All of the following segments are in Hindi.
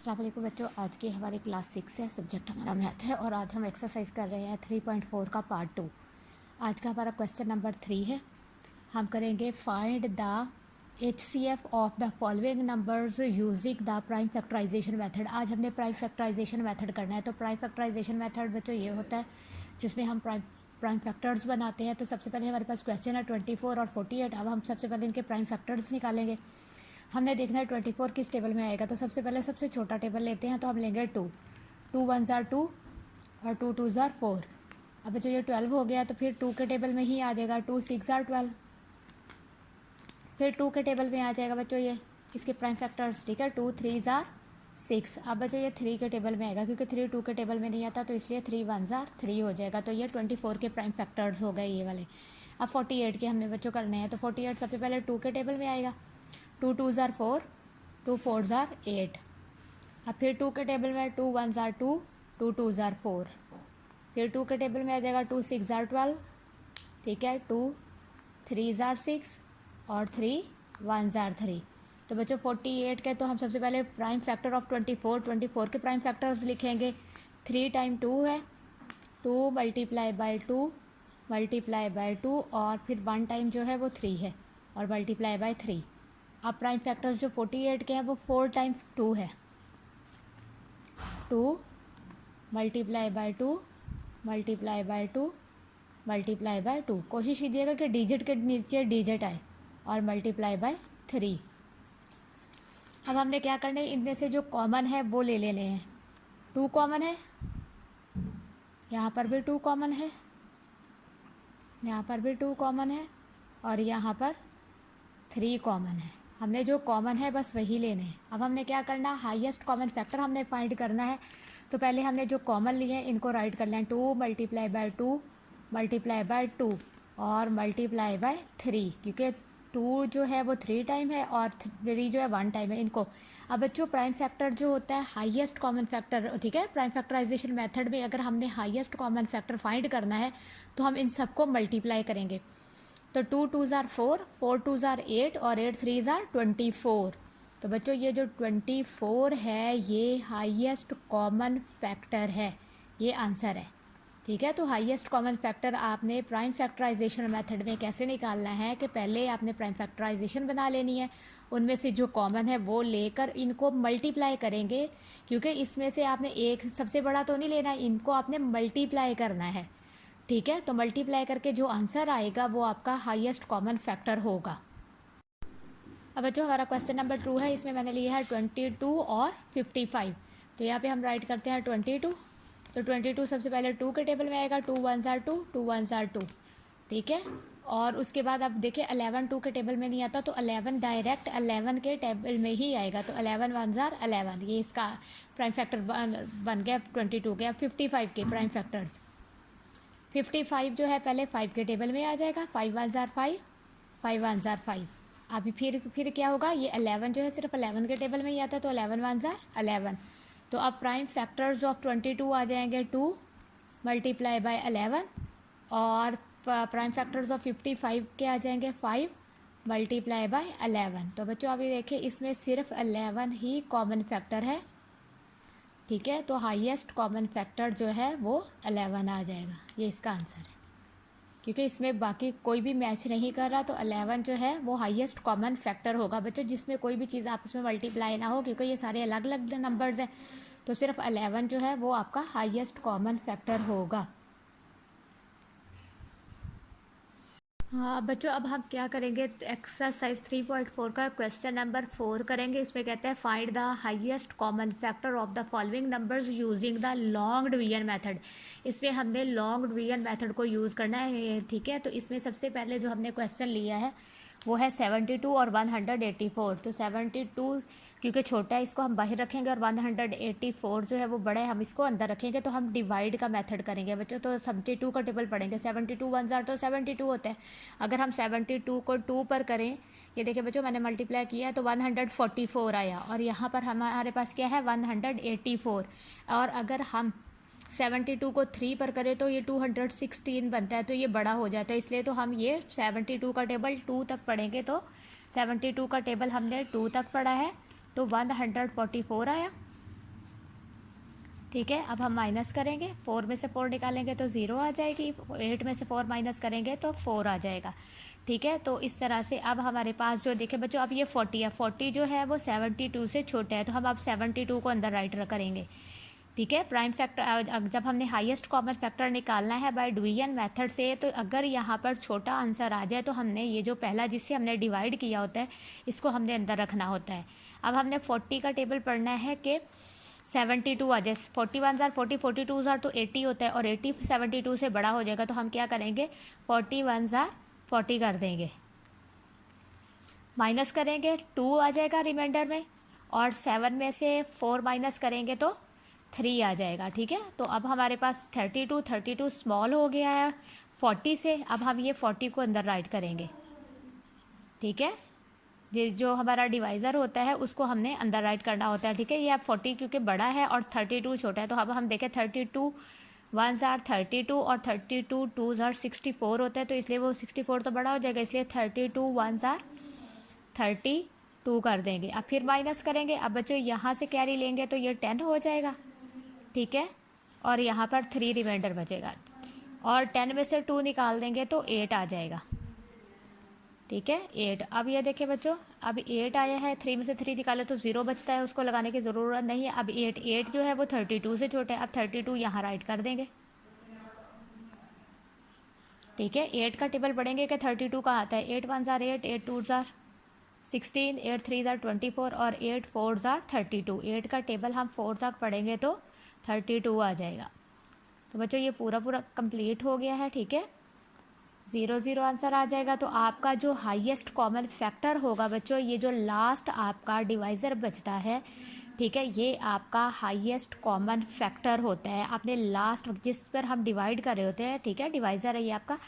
अस्सलाम वालेकुम बच्चों, आज की हमारी क्लास 6 है। सब्जेक्ट हमारा मैथ है और आज हम एक्सरसाइज कर रहे हैं 3.4 का पार्ट 2। आज का हमारा क्वेश्चन नंबर 3 है। हम करेंगे find the HCF of the following numbers using the prime factorisation method. आज हमने प्राइम फैक्टराइजेशन मेथड करना है। तो प्राइम फैक्टराइजेशन मेथड बच्चों ये होता है जिसमें हम प्राइम फैक्टर्स बनाते हैं। तो सबसे पहले हमारे पास क्वेश्चन है 24 और 48। अब हम सबसे पहले इनके प्राइम फैक्टर्स निकालेंगे। हमने देखना है 24 किस टेबल में आएगा। तो सबसे पहले सबसे छोटा टेबल लेते हैं, तो हम लेंगे 2। 2 1 ज़ार 2 और 2 2 ज़ार 4। अब जो ये 12 हो गया तो फिर 2 के टेबल में ही आ जाएगा 2 6 ज़ार 12। फिर 2 के टेबल में आ जाएगा बच्चों ये इसके प्राइम फैक्टर्स, ठीक है। 2 3 ज़ार 6। अब बच्चों ये 3 के टेबल में आएगा क्योंकि 3 2 के टेबल में नहीं आता, तो इसलिए 3 1 ज़ार 3 हो जाएगा। तो ये 24 के प्राइम फैक्टर्स हो गए ये वाले। अब 48 के हमने बच्चों करने हैं। तो 48 सबसे पहले 2 के टेबल में आएगा। 2 2 ज़ार 4, 2 4 ज़ार 8। अब फिर 2 के टेबल में 2 1 ज़ार 2, 2 2 ज़ार 4। फिर 2 के टेबल में आ जाएगा 2 6 ज़ार 12, ठीक है। 2 3 ज़ार 6 और 3 1 ज़ार 3। तो बच्चों 48 के तो हम सबसे पहले प्राइम फैक्टर ऑफ 24 के प्राइम फैक्टर्स लिखेंगे। 3 टाइम 2 है, 2 मल्टीप्लाई बाई 2 मल्टीप्लाई बाई 2 और फिर 1 टाइम जो है वो 3 है और मल्टीप्लाई बाई 3। अब प्राइम फैक्टर्स जो 48 के हैं वो 4 टाइम 2 है। 2 multiply by 2 multiply by 2 multiply by 2। कोशिश कीजिएगा कि डिजिट के नीचे डिजिट आए और मल्टीप्लाई बाई 3। अब हमने क्या करना है, इनमें से जो कॉमन है वो ले लेने हैं। 2 कॉमन है, यहाँ पर भी 2 कॉमन है, यहाँ पर भी 2 कॉमन है और यहाँ पर 3 कॉमन है। हमने जो कॉमन है बस वही लेने हैं। अब हमने क्या करना, हाईएस्ट कॉमन फैक्टर हमने फाइंड करना है। तो पहले हमने जो कॉमन लिए हैं इनको राइट कर लें। 2 मल्टीप्लाई बाई 2 मल्टीप्लाई बाई 2 और मल्टीप्लाई बाई 3, क्योंकि 2 जो है वो 3 टाइम है और 3 जो है 1 टाइम है इनको। अब बच्चों प्राइम फैक्टर जो होता है हाईएस्ट कॉमन फैक्टर, ठीक है। प्राइम फैक्टराइजेशन मेथड में अगर हमने हाईएस्ट कॉमन फैक्टर फाइंड करना है तो हम इन सबको मल्टीप्लाई करेंगे। तो 2 2 ज़ार 4, 4 2 ज़ार 8 और 8 3 ज़ार 24। तो बच्चों ये जो 24 है ये हाईएस्ट कॉमन फैक्टर है, ये आंसर है, ठीक है। तो हाईएस्ट कॉमन फैक्टर आपने प्राइम फैक्टराइजेशन मेथड में कैसे निकालना है कि पहले आपने प्राइम फैक्टराइजेशन बना लेनी है, उनमें से जो कॉमन है वो लेकर इनको मल्टीप्लाई करेंगे, क्योंकि इसमें से आपने एक सबसे बड़ा तो नहीं लेना, इनको आपने मल्टीप्लाई करना है, ठीक है। तो मल्टीप्लाई करके जो आंसर आएगा वो आपका हाईएस्ट कॉमन फैक्टर होगा। अब बच्चों हमारा क्वेश्चन नंबर 2 है, इसमें मैंने लिया है 22 और 55। तो यहाँ पे हम राइट करते हैं 22। तो 22 सबसे पहले 2 के टेबल में आएगा। 2 1 ज़ार 2, 2 1 ज़ार 2, ठीक है। और उसके बाद अब देखिए 11 2 के टेबल में नहीं आता, तो 11 डायरेक्ट 11 के टेबल में ही आएगा। तो 11 1 ज़ार 11, ये इसका प्राइम फैक्टर बन गया 22 के। अब 55 के प्राइम फैक्टर्स, 55 जो है पहले 5 के टेबल में आ जाएगा। 5 1 ज़ार 5, 5 1 ज़ार 5। अभी फिर क्या होगा, ये 11 जो है सिर्फ 11 के टेबल में ही आता है, तो 11 1 ज़ार 11। तो अब प्राइम फैक्टर्स ऑफ 22 आ जाएंगे 2 मल्टीप्लाई बाय 11 और प्राइम फैक्टर्स ऑफ 55 के आ जाएंगे 5 मल्टीप्लाई बाय 11। तो बच्चों अभी देखिए इसमें सिर्फ 11 ही कॉमन फैक्टर है, ठीक है। तो हाईएस्ट कॉमन फैक्टर जो है वो 11 आ जाएगा, ये इसका आंसर है। क्योंकि इसमें बाकी कोई भी मैच नहीं कर रहा, तो 11 जो है वो हाईएस्ट कॉमन फैक्टर होगा बच्चों, जिसमें कोई भी चीज़ आपस में मल्टीप्लाई ना हो, क्योंकि ये सारे अलग अलग नंबर्स हैं। तो सिर्फ 11 जो है वो आपका हाईएस्ट कॉमन फैक्टर होगा। हाँ बच्चों, अब हम क्या करेंगे, एक्सरसाइज 3.4 का क्वेश्चन नंबर 4 करेंगे। इसमें कहते हैं find the highest common factor of the following numbers using the long division method. इसमें हमने लॉन्ग डिवीजन मेथड को यूज़ करना है, ठीक है। तो इसमें सबसे पहले जो हमने क्वेश्चन लिया है वो है 72 और 184। तो 72 क्योंकि छोटा है इसको हम बाहर रखेंगे और 184 जो है वो बड़ा है, हम इसको अंदर रखेंगे। तो हम डिवाइड का मेथड करेंगे बच्चों। तो 72 का टेबल पढ़ेंगे। 72 1 ज़ार तो 72 होता है। अगर हम 72 को 2 पर करें, ये देखिए बच्चों मैंने मल्टीप्लाई किया तो 144 आया, और यहाँ पर हमारे पास क्या है 184। और अगर हम 72 को 3 पर करें तो ये 216 बनता है, तो ये बड़ा हो जाता है। इसलिए तो हम ये 72 का टेबल 2 तक पढ़ेंगे। तो 72 का टेबल हमने 2 तक पढ़ा है, तो 144 आया। ठीक है, अब हम माइनस करेंगे, 4 में से 4 निकालेंगे तो 0 आ जाएगी, 8 में से 4 माइनस करेंगे तो 4 आ जाएगा। ठीक है, तो इस तरह से अब हमारे पास जो देखे बच्चों, अब ये 40 है, 40 जो है वो 72 से छोटा है, तो हम अब 72 को अंदर राइट करेंगे। ठीक है, प्राइम फैक्टर जब हमने हाईएस्ट कॉमन फैक्टर निकालना है बाय डिवीजन मेथड से, तो अगर यहाँ पर छोटा आंसर आ जाए तो हमने ये जो पहला जिससे हमने डिवाइड किया होता है इसको हमने अंदर रखना होता है। अब हमने 40 का टेबल पढ़ना है कि 72 आ जाए, 41 ज़ार 40, 42 ज़ार तो 80 होता है, और 80 72 से बड़ा हो जाएगा, तो हम क्या करेंगे 41 ज़ार 40 कर देंगे, माइनस करेंगे 2 आ जाएगा रिमाइंडर में, और 7 में से 4 माइनस करेंगे तो 3 आ जाएगा। ठीक है, तो अब हमारे पास 32 स्मॉल हो गया है 40 से, अब हम ये 40 को अंदर राइट करेंगे। ठीक है, ये जो हमारा डिवाइज़र होता है उसको हमने अंदर राइट करना होता है। ठीक है, ये अब 40 क्योंकि बड़ा है और 32 छोटा है, तो अब हम देखें 32 1 आर 32 और 32 2 आर 64 होता है, तो इसलिए वो 64 तो बड़ा हो जाएगा, इसलिए 32 1 आर 32 कर देंगे। अब फिर माइनस करेंगे, अब बच्चों यहाँ से कैरी लेंगे तो ये 10 हो जाएगा। ठीक है, और यहाँ पर 3 रिमाइंडर बचेगा, और 10 में से 2 निकाल देंगे तो 8 आ जाएगा। ठीक है, 8। अब ये देखिए बच्चों, अब 8 आया है, 3 में से 3 निकाले तो 0 बचता है, उसको लगाने की ज़रूरत नहीं है। अब 8 जो है वो 32 से छोटा है, अब 32 यहाँ राइट कर देंगे। ठीक है, 8 का टेबल पढ़ेंगे कि 32 का आता है, 8 1 ज़ार 8, 8 2 ज़ार 16, 8 3 ज़ार 24 और 8 4 ज़ार 32। 8 का टेबल हम 4 तक पढ़ेंगे तो 32 आ जाएगा। तो बच्चों ये पूरा कंप्लीट हो गया है। ठीक है, 0 0 आंसर आ जाएगा। तो आपका जो हाईएस्ट कॉमन फैक्टर होगा बच्चों, ये जो लास्ट आपका डिवाइज़र बचता है, ठीक है, ये आपका हाईएस्ट कॉमन फैक्टर होता है। आपने लास्ट जिस पर हम डिवाइड कर रहे होते हैं, ठीक है, डिवाइज़र है ये आपका,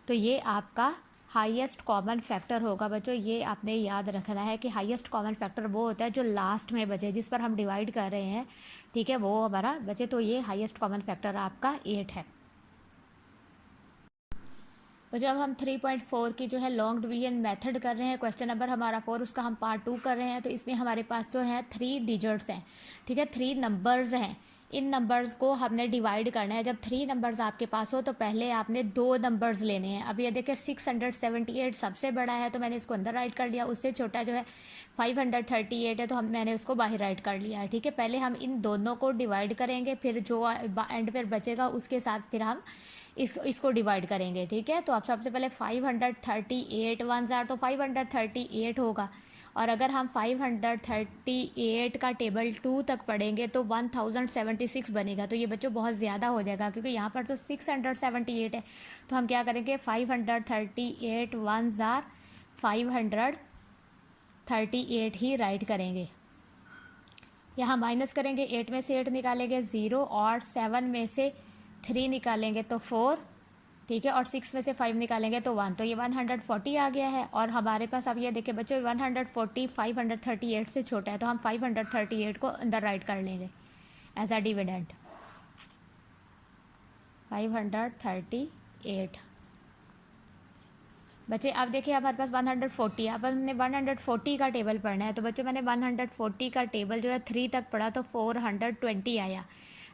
तो ये आपका हाईएस्ट कॉमन फैक्टर होगा बच्चों। ये आपने याद रखना है कि हाईएस्ट कॉमन फैक्टर वो होता है जो लास्ट में बचे, जिस पर हम डिवाइड कर रहे हैं, ठीक है, वो हमारा बचे, तो ये हाईएस्ट कॉमन फैक्टर आपका 8 है। तो जब हम 3.4 की जो है लॉन्ग डिवीजन मेथड कर रहे हैं, क्वेश्चन नंबर हमारा 4, उसका हम पार्ट 2 कर रहे हैं, तो इसमें हमारे पास जो है 3 डिजिट्स हैं। ठीक है, 3 नंबर्स हैं, इन नंबर्स को हमने डिवाइड करना है। जब 3 नंबर्स आपके पास हो तो पहले आपने 2 नंबर्स लेने हैं। अब ये देखिए 678 सबसे बड़ा है तो मैंने इसको अंदर राइट कर लिया, उससे छोटा जो है 538 है तो मैंने उसको बाहर राइट कर लिया है। ठीक है, पहले हम इन दोनों को डिवाइड करेंगे, फिर जो एंड पर बचेगा उसके साथ फिर हम इसको डिवाइड करेंगे। ठीक है, तो आप सबसे पहले 538 1 ज़ार तो 538 होगा, और अगर हम 538 का टेबल 2 तक पढ़ेंगे तो 1076 बनेगा। तो ये बच्चों बहुत ज़्यादा हो जाएगा क्योंकि यहाँ पर तो 678 है, तो हम क्या करेंगे 538 1 ज़ार 538 ही राइट करेंगे। यहाँ माइनस करेंगे, 8 में से 8 निकालेंगे 0, और 7 में से 3 निकालेंगे तो 4, ठीक है, और 6 में से 5 निकालेंगे तो 1, तो ये 140 आ गया है। और हमारे पास अब ये देखिए बच्चों 140 538 से छोटा है, तो हम 538 को अंदर राइट कर लेंगे एज अ डिविडेंड, 538 बच्चे। अब देखिए हमारे पास 140 है, अब हमने 140 का टेबल पढ़ना है, तो बच्चों मैंने 140 का टेबल जो है 3 तक पढ़ा तो 420 आया।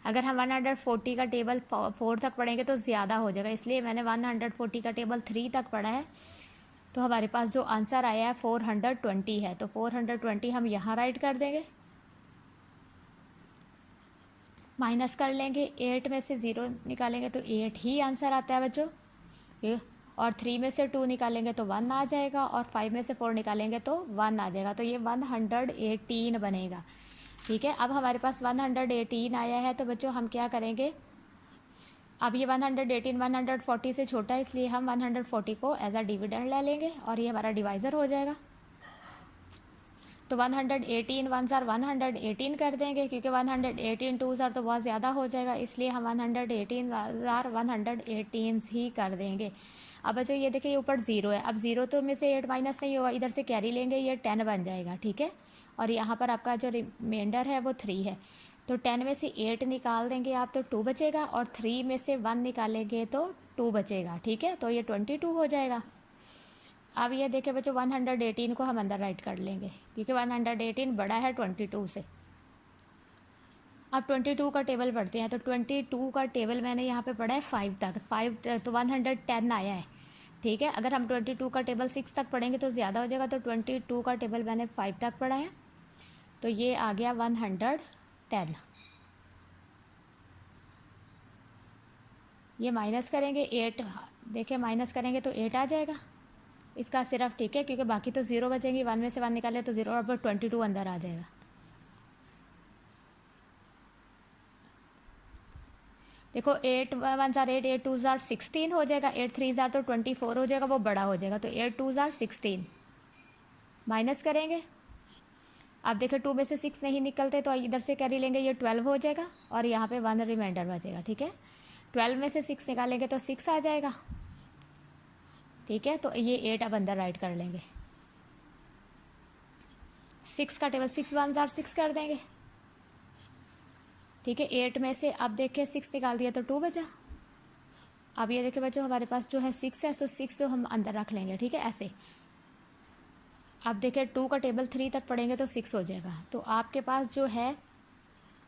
अगर हम 140 का टेबल 4 तक पढ़ेंगे तो ज़्यादा हो जाएगा, इसलिए मैंने 140 का टेबल 3 तक पढ़ा है, तो हमारे पास जो आंसर आया है 420 है, तो 420 हम यहाँ राइट कर देंगे, माइनस कर लेंगे, 8 में से 0 निकालेंगे तो 8 ही आंसर आता है बच्चों, और 3 में से 2 निकालेंगे तो 1 आ जाएगा, और 5 में से 4 निकालेंगे तो 1 आ जाएगा, तो ये 118 बनेगा। ठीक है, अब हमारे पास 118 आया है, तो बच्चों हम क्या करेंगे, अब ये 118 140 से छोटा है, इसलिए हम 140 को एज अ डिविडेंड ले लेंगे, और ये हमारा डिवाइज़र हो जाएगा। तो 118 1 ज़ार 118 कर देंगे, क्योंकि 118 2 ज़ार तो बहुत ज़्यादा हो जाएगा, इसलिए हम 118 ज़ार 118 ही कर देंगे। अब बच्चों ये देखिए ऊपर 0 है, अब 0 तो में से 8 माइनस नहीं होगा, इधर से कैरी लेंगे, ये 10 बन जाएगा। ठीक है, और यहाँ पर आपका जो रिमाइंडर है वो 3 है, तो 10 में से 8 निकाल देंगे आप तो 2 बचेगा, और 3 में से 1 निकालेंगे तो 2 बचेगा। ठीक है, तो ये 22 हो जाएगा। अब ये देखें बच्चों 118 को हम अंदर राइट कर लेंगे, क्योंकि 118 बड़ा है 22 से। अब 22 का टेबल पढ़ते हैं। तो 22 का टेबल मैंने यहाँ पे पढ़ा है 5 तक, 5 तो 110 आया है, ठीक है। अगर हम 22 का टेबल 6 तक पढ़ेंगे तो ज़्यादा हो जाएगा, तो 22 का टेबल मैंने 5 तक पढ़ा है, तो ये आ गया 110। ये माइनस करेंगे 8, देखिए माइनस करेंगे तो 8 आ जाएगा इसका सिर्फ, ठीक है, क्योंकि बाकी तो ज़ीरो बचेंगी, 1 में से 1 निकाले तो ज़ीरो, और 22 अंदर आ जाएगा। देखो 8 1 ज़ार 8, 8 2 ज़ार 16 हो जाएगा, 8 3 ज़ार तो 24 हो जाएगा, वो बड़ा हो जाएगा, तो 8 2 ज़ार 16 माइनस करेंगे। अब देखो 2 में से 6 नहीं निकलते तो इधर से कैरी लेंगे, ये 12 हो जाएगा, और यहाँ पे 1 रिमाइंडर बचेगा, ठीक है। 12 में से 6 निकालेंगे तो 6 आ जाएगा, ठीक है। तो ये 8 अब अंदर राइट कर लेंगे। 6 का टेबल 6 1 ज़ार 6 कर देंगे, ठीक है। 8 में से अब देखिए 6 निकाल दिया तो 2 बचा। अब ये देखिए बच्चों हमारे पास जो है 6 है, तो 6 जो हम अंदर रख लेंगे, ठीक है, ऐसे। अब देखिए 2 का टेबल 3 तक पढ़ेंगे तो 6 हो जाएगा। तो आपके पास जो है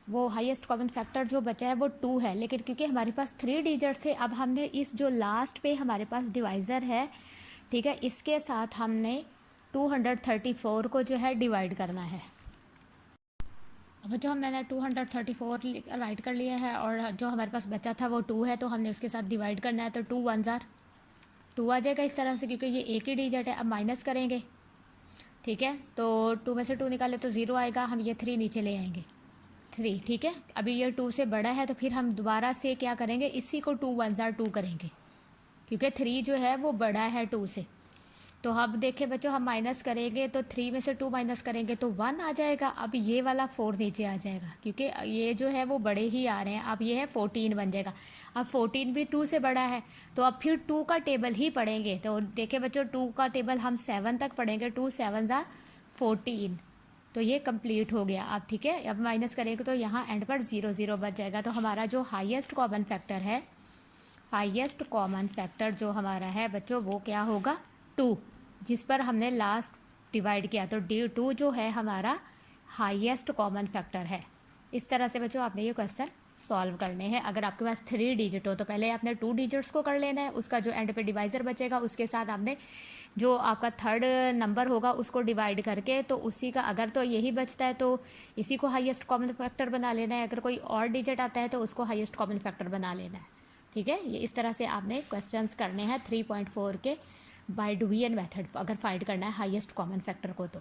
वो हाईएस्ट कॉमन फैक्टर जो बचा है वो 2 है, लेकिन क्योंकि हमारे पास 3 डिजिट थे, अब हमने इस जो लास्ट पे हमारे पास डिवाइज़र है, ठीक है, इसके साथ हमने 234 को जो है डिवाइड करना है। अब जो मैंने 234 राइट कर लिया है, और जो हमारे पास बचा था वो 2 है, तो हमने उसके साथ डिवाइड करना है, तो 2 1 ज़ार 2 आ जाएगा इस तरह से, क्योंकि ये एक ही डिजिट है। अब माइनस करेंगे, ठीक है, तो 2 में से 2 निकाले तो 0 आएगा, हम ये 3 नीचे ले आएंगे, 3, ठीक है। अभी ये 2 से बड़ा है, तो फिर हम दोबारा से क्या करेंगे, इसी को 2 1 ज़ार 2 करेंगे, क्योंकि 3 जो है वो बड़ा है 2 से। तो अब देखिए बच्चों हम माइनस करेंगे, तो 3 में से 2 माइनस करेंगे तो 1 आ जाएगा। अब ये वाला 4 नीचे आ जाएगा, क्योंकि ये जो है वो बड़े ही आ रहे हैं। अब ये है 14 बन जाएगा। अब 14 भी 2 से बड़ा है, तो अब फिर 2 का टेबल ही पढ़ेंगे। तो देखिए बच्चों 2 का टेबल हम 7 तक पढ़ेंगे, 2 7 ज़ार 14, तो ये कंप्लीट हो गया। अब ठीक है, अब माइनस करेंगे तो यहाँ एंड पर 0 0 बच जाएगा। तो हमारा जो हाईएस्ट कॉमन फैक्टर है, हाईएस्ट कॉमन फैक्टर जो हमारा है बच्चों वो क्या होगा, 2, जिस पर हमने लास्ट डिवाइड किया। तो D2 जो है हमारा हाईएस्ट कॉमन फैक्टर है। इस तरह से बच्चों आपने ये क्वेश्चन सॉल्व करने हैं। अगर आपके पास 3 डिजिट हो तो पहले आपने 2 डिजिट्स को कर लेना है, उसका जो एंड पे डिवाइज़र बचेगा उसके साथ आपने जो आपका थर्ड नंबर होगा उसको डिवाइड करके, तो उसी का अगर तो यही बचता है तो इसी को हाईएस्ट कॉमन फैक्टर बना लेना है। अगर कोई और डिजिट आता है तो उसको हाईएस्ट कॉमन फैक्टर बना लेना है, ठीक है। ये इस तरह से आपने क्वेश्चंस करने हैं 3.4 के बाय डिवीजन मेथड, अगर फाइंड करना है हाईएस्ट कॉमन फैक्टर को तो।